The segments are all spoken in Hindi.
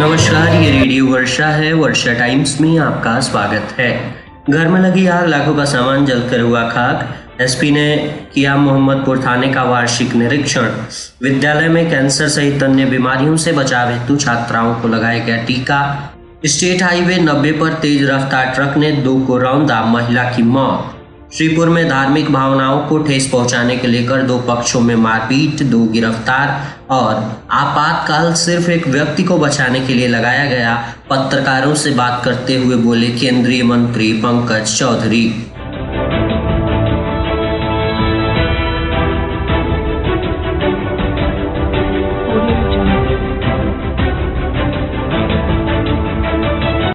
नमस्कार, ये रेडियो वर्षा है। वर्षा टाइम्स में आपका स्वागत है। घर में लगी आग, लाखों का सामान जलकर हुआ खाक। एसपी ने किया मोहम्मदपुर थाने का वार्षिक निरीक्षण। विद्यालय में कैंसर सहित अन्य बीमारियों से बचाव हेतु छात्राओं को लगाया गया टीका। स्टेट हाईवे 90 पर तेज रफ्तार ट्रक ने 2 को रौंदा, महिला की मौत। श्रीपुर में धार्मिक भावनाओं को ठेस पहुंचाने के लेकर 2 पक्षों में मारपीट, 2 गिरफ्तार और आपातकाल सिर्फ एक व्यक्ति को बचाने के लिए लगाया गया। पत्रकारों से बात करते हुए बोले केंद्रीय मंत्री पंकज चौधरी।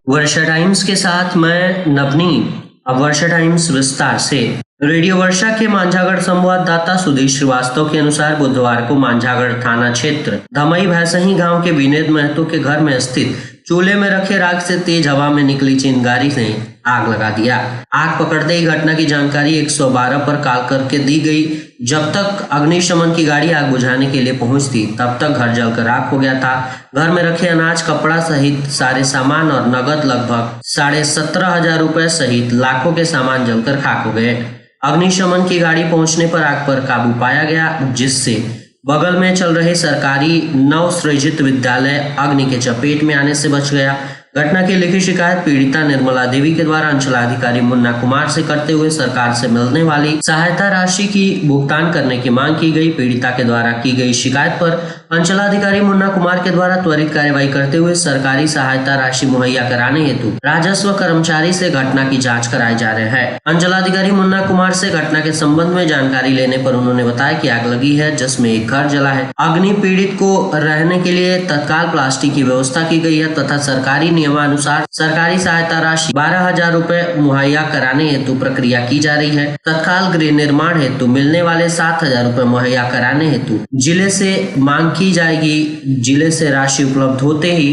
वर्षा टाइम्स के साथ मैं नवनीत। अब वर्षा टाइम्स विस्तार से। रेडियो वर्षा के मांझागढ़ संवाददाता सुधीर श्रीवास्तव के अनुसार बुधवार को मांझागढ़ थाना क्षेत्र धमई भैसही गांव के विनेद महतो के घर में स्थित चूल्हे में रखे राख से तेज हवा में निकली चिंगारी ने आग लगा दिया। आग पकड़ते ही घटना की जानकारी 112 पर कॉल करके दी गई। जब तक अग्निशमन की गाड़ी आग बुझाने के लिए पहुंचती, तब तक घर जलकर राख हो गया था। घर में रखे अनाज, कपड़ा सहित सारे सामान और नगद लगभग 17,500 रुपए सहित लाखों के सामान जलकर खाक हो गए। अग्निशमन की गाड़ी पहुंचने पर आग पर काबू पाया गया, जिससे बगल में चल रहे सरकारी नवसृजित विद्यालय अग्नि के चपेट में आने से बच गया। घटना की लिखित शिकायत पीड़िता निर्मला देवी के द्वारा अंचलाधिकारी मुन्ना कुमार से करते हुए सरकार से मिलने वाली सहायता राशि की भुगतान करने की मांग की गई। पीड़िता के द्वारा की गई शिकायत पर अंचलाधिकारी मुन्ना कुमार के द्वारा त्वरित कार्यवाही करते हुए सरकारी सहायता राशि मुहैया कराने हेतु राजस्व कर्मचारी से घटना की जाँच कराई जा रही है। अंचलाधिकारी मुन्ना कुमार से घटना के संबंध में जानकारी लेने पर उन्होंने बताया कि आग लगी है, जिसमें एक घर जला है। अग्नि पीड़ित को रहने के लिए तत्काल प्लास्टिक की व्यवस्था की गई है तथा सरकारी नियमानुसार सरकारी सहायता राशि 12,000 रुपए मुहैया कराने हेतु प्रक्रिया की जा रही है। तत्काल गृह निर्माण हेतु मिलने वाले 7,000 रुपए मुहैया कराने हेतु जिले से मांग की जाएगी। जिले से राशि उपलब्ध होते ही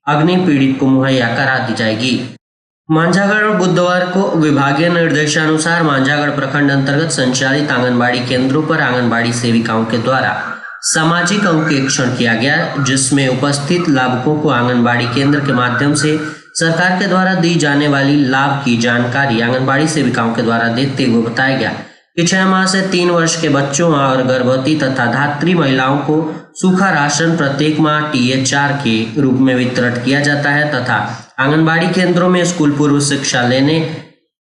अग्नि पीड़ित को मुहैया करा दी जाएगी। मांझागढ़ बुधवार को विभागीय निर्देशानुसार मांझागढ़ प्रखंड अंतर्गत संचालित आंगनबाड़ी केंद्रों पर आंगनबाड़ी सेविकाओं के द्वारा सामाजिक अंकेक्षण किया गया, जिसमें उपस्थित लाभुकों को आंगनबाड़ी केंद्र के माध्यम से सरकार के द्वारा दी जाने वाली लाभ की जानकारी आंगनबाड़ी सेविकाओं के द्वारा देते हुए बताया गया कि 6 माह से 3 वर्ष के बच्चों और गर्भवती तथा धात्री महिलाओं को सूखा राशन प्रत्येक माह TH4 के रूप में वितरण किया जाता है तथा आंगनबाड़ी केंद्रों में स्कूल पूर्व शिक्षा लेने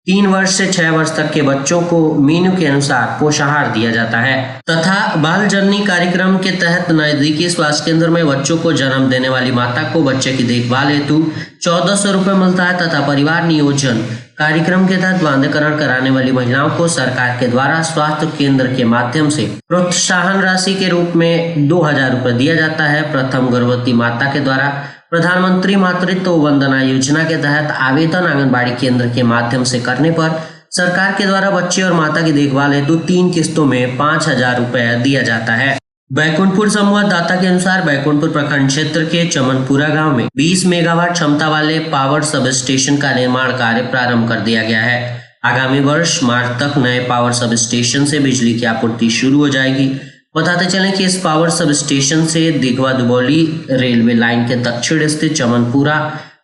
3 वर्ष से 6 वर्ष तक के बच्चों को मेन्यू के अनुसार पोषाहार दिया जाता है तथा बाल जननी कार्यक्रम के तहत नजदीकी स्वास्थ्य केंद्र में बच्चों को जन्म देने वाली माता को बच्चे की देखभाल हेतु 1,400 रुपए मिलता है तथा परिवार नियोजन कार्यक्रम के तहत बांधकरण कराने वाली महिलाओं को सरकार के द्वारा स्वास्थ्य केंद्र के माध्यम से प्रोत्साहन राशि के रूप में 2,000 रुपए दिया जाता है। प्रथम गर्भवती माता के द्वारा प्रधानमंत्री मातृत्व वंदना योजना के तहत आवेदन आंगनबाड़ी केंद्र के माध्यम से करने पर सरकार के द्वारा बच्चे और माता की देखभाल हेतु 3 किस्तों में 5,000 रुपए दिया जाता है। बैकुंठपुर संवाददाता के अनुसार बैकुंठपुर प्रखंड क्षेत्र के चमनपुरा गांव में 20 मेगावाट क्षमता वाले पावर सब स्टेशन का निर्माण कार्य प्रारंभ कर दिया गया है। आगामी वर्ष मार्च तक नए पावर सब स्टेशन से बिजली की आपूर्ति शुरू हो जाएगी। बताते चलें कि इस पावर सब स्टेशन से दिघवा दुबौली रेलवे लाइन के दक्षिण स्थित चमनपुरा,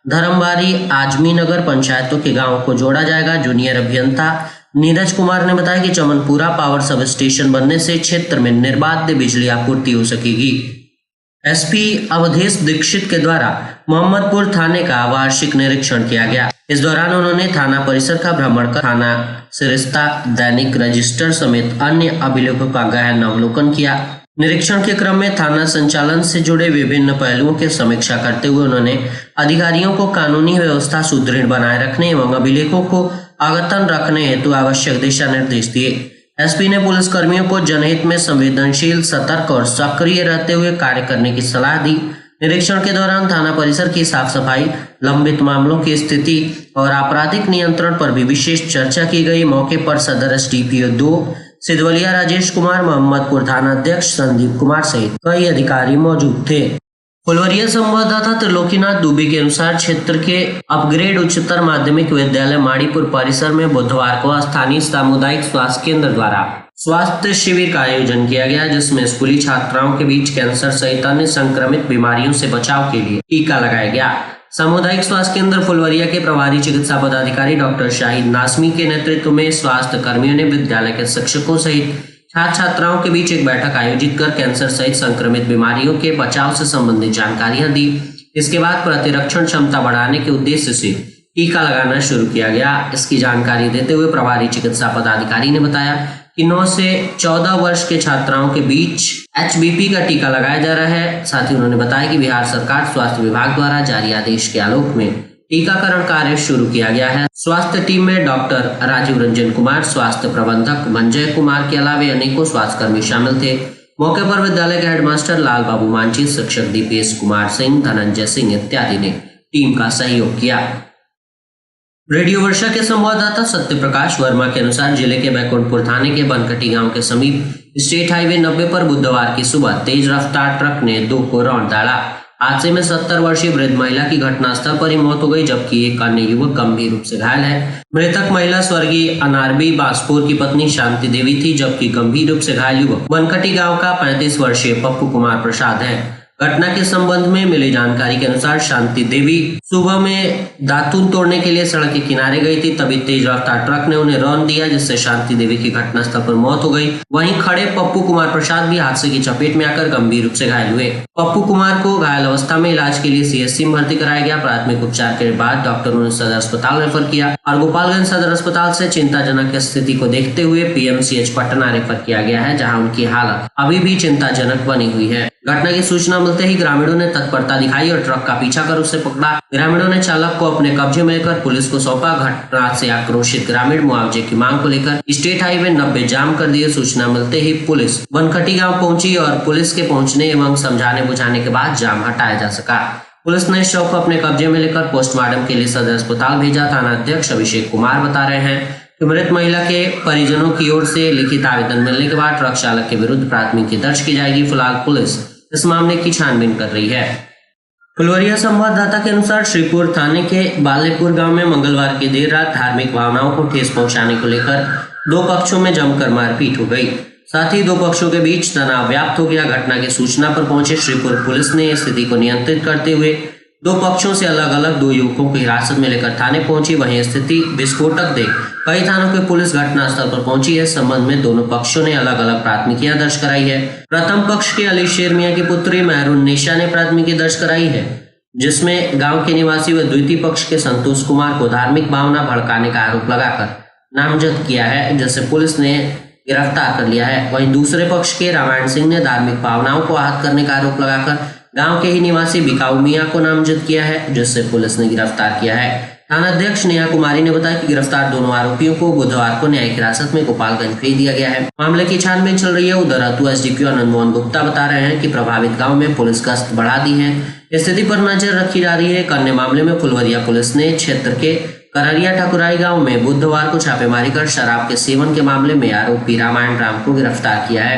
धर्मबारी, आजमी नगर पंचायतों के गांवों को जोड़ा जाएगा। जूनियर अभियंता नीरज कुमार ने बताया कि चमनपुरा पावर सब स्टेशन बनने से क्षेत्र में निर्बाध बिजली आपूर्ति हो सकेगी। एसपी अवधेश दीक्षित के द्वारा मोहम्मदपुर थाने का वार्षिक निरीक्षण किया गया। इस दौरान उन्होंने थाना परिसर का भ्रमण कर थाना सरिस्ता, दैनिक रजिस्टर समेत अन्य अभिलेखों का गहन अवलोकन किया। निरीक्षण के क्रम में थाना संचालन से जुड़े विभिन्न पहलुओं की समीक्षा करते हुए उन्होंने अधिकारियों को कानूनी व्यवस्था सुदृढ़ बनाए रखने एवं अभिलेखों को अद्यतन रखने हेतु आवश्यक दिशा निर्देश दिए। एसपी ने पुलिस कर्मियों को जनहित में संवेदनशील, सतर्क और सक्रिय रहते हुए कार्य करने की सलाह दी। निरीक्षण के दौरान थाना परिसर की साफ सफाई, लंबित मामलों की स्थिति और आपराधिक नियंत्रण पर भी विशेष चर्चा की गई। मौके पर सदर SDPO 2 सिद्धवलिया राजेश कुमार, मोहम्मदपुर थाना अध्यक्ष संदीप कुमार सहित कई अधिकारी मौजूद थे। फुलवरिया संवाददाता त्रिलोकीनाथ दुबे के अनुसार क्षेत्र के अपग्रेड उच्चतर माध्यमिक विद्यालय माड़ीपुर परिसर में बुधवार को स्थानीय सामुदायिक स्वास्थ्य केंद्र द्वारा स्वास्थ्य शिविर का आयोजन किया गया, जिसमें स्कूली छात्राओं के बीच कैंसर सहित अन्य संक्रमित बीमारियों से बचाव के लिए टीका लगाया गया। सामुदायिक स्वास्थ्य केंद्र फुलवरिया के प्रभारी चिकित्सा पदाधिकारी डॉक्टर शाहिद नासमी के नेतृत्व में स्वास्थ्य कर्मियों ने विद्यालय के शिक्षकों सहित छात्र छात्राओं के बीच एक बैठक आयोजित कर कैंसर सहित संक्रमित बीमारियों के बचाव से संबंधित जानकारियां दी। इसके बाद प्रतिरक्षण क्षमता बढ़ाने के उद्देश्य से टीका लगाना शुरू किया गया। इसकी जानकारी देते हुए प्रभारी चिकित्सा पदाधिकारी ने बताया कि 9 से 14 वर्ष के छात्राओं के बीच HBP का टीका लगाया जा रहा है। साथ ही उन्होंने बताया कि बिहार सरकार स्वास्थ्य विभाग द्वारा जारी आदेश के आलोक में टीकाकरण कार्य शुरू किया गया है। स्वास्थ्य टीम में डॉक्टर राजीव रंजन कुमार, स्वास्थ्य प्रबंधक मंजय कुमार के अलावा अनेकों स्वास्थ्यकर्मी शामिल थे। मौके पर विद्यालय के हेडमास्टर लाल बाबू मांझी, शिक्षक दीपेश कुमार सिंह, धनंजय सिंह इत्यादि ने टीम का सहयोग किया। रेडियो वर्षा के संवाददाता सत्य प्रकाश वर्मा के अनुसार जिले के बैकुंठपुर थाने के बनकटी गांव के समीप स्टेट हाईवे 90 पर बुधवार की सुबह तेज रफ्तार ट्रक ने 2 को रौंद डाला। हादसे में 70 वर्षीय वृद्ध महिला की घटनास्थल पर ही मौत हो गई, जबकि एक अन्य युवक गंभीर रूप से घायल है। मृतक महिला स्वर्गीय अनारबी बासपुर की पत्नी शांति देवी थी, जबकि गंभीर रूप से घायल युवक बनकटी गांव का 35 वर्षीय पप्पू कुमार प्रसाद है। घटना के संबंध में मिली जानकारी के अनुसार शांति देवी सुबह में दातून तोड़ने के लिए सड़क के किनारे गई थी, तभी तेज रफ्तार ट्रक ने उन्हें रौंद दिया, जिससे शांति देवी की घटनास्थल पर मौत हो गई। वहीं खड़े पप्पू कुमार प्रसाद भी हादसे की चपेट में आकर गंभीर रूप से घायल हुए। पप्पू कुमार को घायल अवस्था में इलाज के लिए CHC में भर्ती कराया गया। प्राथमिक उपचार के बाद डॉक्टरों ने सदर अस्पताल रेफर किया और गोपालगंज सदर अस्पताल से चिंताजनक स्थिति को देखते हुए PMCH पटना रेफर किया गया है, जहाँ उनकी हालत अभी भी चिंताजनक बनी हुई है। घटना की सूचना मिलते ही ग्रामीणों ने तत्परता दिखाई और ट्रक का पीछा कर उसे पकड़ा। ग्रामीणों ने चालक को अपने कब्जे में लेकर पुलिस को सौंपा। घटना से आक्रोशित ग्रामीण मुआवजे की मांग को लेकर स्टेट हाईवे 90 जाम कर दिए। सूचना मिलते ही पुलिस बनकटी गांव पहुंची और पुलिस के पहुंचने एवं समझाने बुझाने के बाद जाम हटाया जा सका। पुलिस ने शव को अपने कब्जे में लेकर पोस्टमार्टम के लिए सदर अस्पताल भेजा। थाना अध्यक्ष अभिषेक कुमार बता रहे हैं कि मृत महिला के परिजनों की ओर से लिखित आवेदन मिलने के बाद ट्रक चालक के विरुद्ध प्राथमिकी दर्ज की जाएगी। फिलहाल पुलिस इस मामले की छानबीन कर रही है। फुलवरिया संवाददाता के अनुसार श्रीपुर थाने के बालेपुर गांव में मंगलवार की देर रात धार्मिक भावनाओं को ठेस पहुंचाने को लेकर 2 पक्षों में जमकर मारपीट हो गई। साथ ही 2 पक्षों के बीच तनाव व्याप्त हो गया। घटना की सूचना पर पहुंचे श्रीपुर पुलिस ने स्थिति को नियंत्रित करते हुए 2 पक्षों से अलग अलग 2 युवकों को हिरासत में लेकर थाने पहुंची। वहीं स्थिति विस्फोटक देख कई थानों की पुलिस घटनास्थल पर पहुंची है। इस संबंध में दोनों पक्षों ने अलग अलग प्राथमिकियां दर्ज कराई है। प्रथम पक्ष के अली शेर मियां की पुत्री मेहरून निशा ने प्राथमिकी दर्ज कराई है, जिसमें गांव के निवासी व द्वितीय पक्ष के संतोष कुमार को धार्मिक भावना भड़काने का आरोप लगाकर नामजद किया है, जिसे पुलिस ने गिरफ्तार कर लिया है। वहीं दूसरे पक्ष के रामायण सिंह ने धार्मिक भावनाओं को आहत करने का आरोप लगाकर गांव के ही निवासी बिकाऊ मियां को नामजद किया है, जिससे पुलिस ने गिरफ्तार किया है। थाना अध्यक्ष नेहा कुमारी ने बताया कि गिरफ्तार दोनों आरोपियों को बुधवार को न्यायिक हिरासत में गोपालगंज भेज दिया गया है। मामले की छानबीन चल रही है। उधर अतुआ SDPO आनंद मोहन गुप्ता बता रहे हैं कि प्रभावित गांव में पुलिस गश्त बढ़ा दी है, स्थिति पर नजर रखी जा रही है। एक अन्य मामले में फुलवरिया पुलिस ने क्षेत्र के कररिया ठकुराई गांव में बुधवार को छापेमारी कर शराब के सेवन के मामले में आरोपी रामायण राम को गिरफ्तार किया है।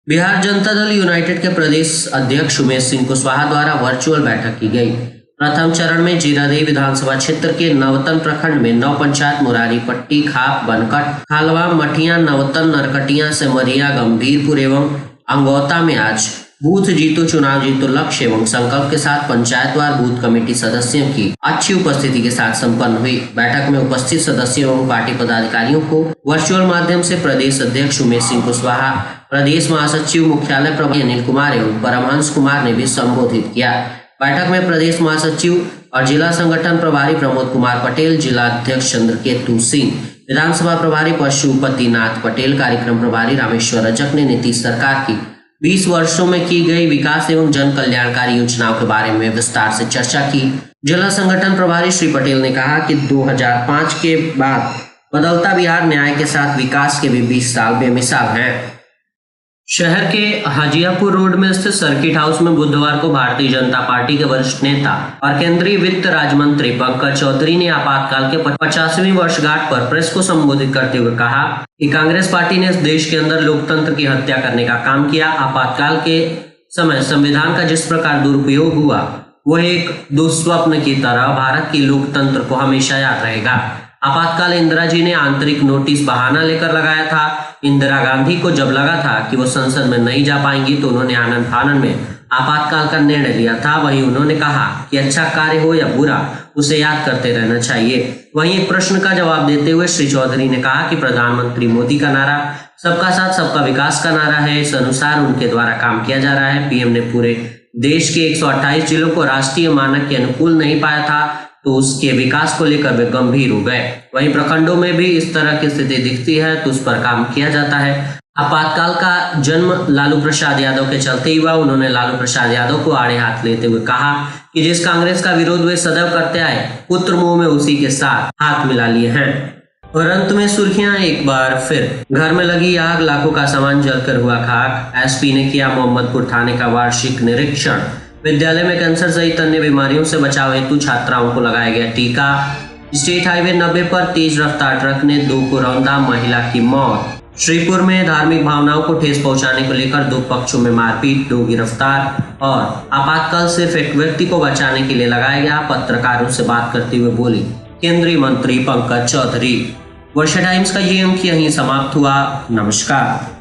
बिहार जनता दल यूनाइटेड के प्रदेश अध्यक्ष उमेश सिंह कुशवाहा द्वारा वर्चुअल बैठक की गई। प्रथम चरण में जीरादेई विधानसभा क्षेत्र के नवतन प्रखंड में 9 पंचायत मुरारी पट्टी, खाप, बनकट, खालवा, मठिया, नवतन, नरकटिया, सेमरिया, गंभीरपुर एवं अंगौता में आज बूथ जीतो चुनाव जीतो लक्ष्य एवं संकल्प के साथ पंचायतवार बूथ कमेटी सदस्यों की अच्छी उपस्थिति के साथ संपन्न हुई। बैठक में उपस्थित सदस्यों एवं पार्टी पदाधिकारियों को वर्चुअल माध्यम से प्रदेश अध्यक्ष उमेश सिंह कुशवाहा, प्रदेश महासचिव मुख्यालय प्रभारी अनिल कुमार एवं परमहंस कुमार ने भी संबोधित किया। बैठक में प्रदेश महासचिव और जिला संगठन प्रभारी प्रमोद कुमार पटेल, जिला अध्यक्ष चंद्रकेतु सिंह, विधानसभा प्रभारी पशुपतिनाथ पटेल, कार्यक्रम प्रभारी रामेश्वर रजक ने नीतीश सरकार की 20 वर्षों में की गई विकास एवं जन कल्याणकारी योजनाओं के बारे में विस्तार से चर्चा की। जिला संगठन प्रभारी श्री पटेल ने कहा कि 2005 के बाद बदलता बिहार न्याय के साथ विकास के भी 20 साल बेमिसाल हैं। शहर के हाजियापुर रोड में स्थित सर्किट हाउस में बुधवार को भारतीय जनता पार्टी के वरिष्ठ नेता और केंद्रीय वित्त राज्य मंत्री पंकज चौधरी ने आपातकाल के 50वीं वर्षगांठ पर प्रेस को संबोधित करते हुए कहा कि कांग्रेस पार्टी ने इस देश के अंदर लोकतंत्र की हत्या करने का काम किया। आपातकाल के समय संविधान का जिस प्रकार दुरुपयोग हुआ वह एक दुस्वप्न की तरह भारत की लोकतंत्र को हमेशा याद रहेगा। आपातकाल इंदिरा जी ने आंतरिक नोटिस बहाना लेकर लगाया था। इंदिरा गांधी को जब लगा था कि वो संसद में नहीं जा पाएंगी तो उन्होंने आनन फानन में आपातकाल का निर्णय लिया था। वहीं उन्होंने कहा कि अच्छा कार्य हो या बुरा उसे याद करते रहना चाहिए। वहीं एक प्रश्न का जवाब देते हुए श्री चौधरी ने कहा कि प्रधानमंत्री मोदी का नारा सबका साथ सबका विकास का नारा है। इस अनुसार उनके द्वारा काम किया जा रहा है। पीएम ने पूरे देश के 128 जिलों को राष्ट्रीय मानक के अनुकूल नहीं पाया था तो उसके विकास को लेकर वे गंभीर हो गए। वहीं प्रखंडों में भी इस तरह की स्थिति दिखती है तो उस पर काम किया जाता है। आपातकाल का जन्म लालू प्रसाद यादव के चलते ही हुआ। उन्होंने लालू प्रसाद यादव को आड़े हाथ लेते हुए कहा कि जिस कांग्रेस का विरोध वे सदैव करते आए, पुत्र मुंह में उसी के साथ हाथ मिला लिए हैं। और अंत में सुर्खियां एक बार फिर। घर में लगी आग, लाखों का सामान जलकर हुआ खाक। एसपी ने किया मोहम्मदपुर थाने का वार्षिक निरीक्षण। विद्यालय में कैंसर सहित अन्य बीमारियों से बचाव हेतु छात्राओं को लगाया गया टीका। स्टेट हाईवे 90 पर तेज रफ्तार ट्रक ने 2 को रौंदा, महिला की मौत। श्रीपुर में धार्मिक भावनाओं को ठेस पहुंचाने को लेकर 2 पक्षों में मारपीट, 2 गिरफ्तार। और आपातकाल सिर्फ एक व्यक्ति को बचाने के लिए लगाया गया। पत्रकारों से बात करते हुए बोली केंद्रीय मंत्री पंकज चौधरी। वर्षा टाइम्स का ये अंक यहीं समाप्त हुआ। नमस्कार।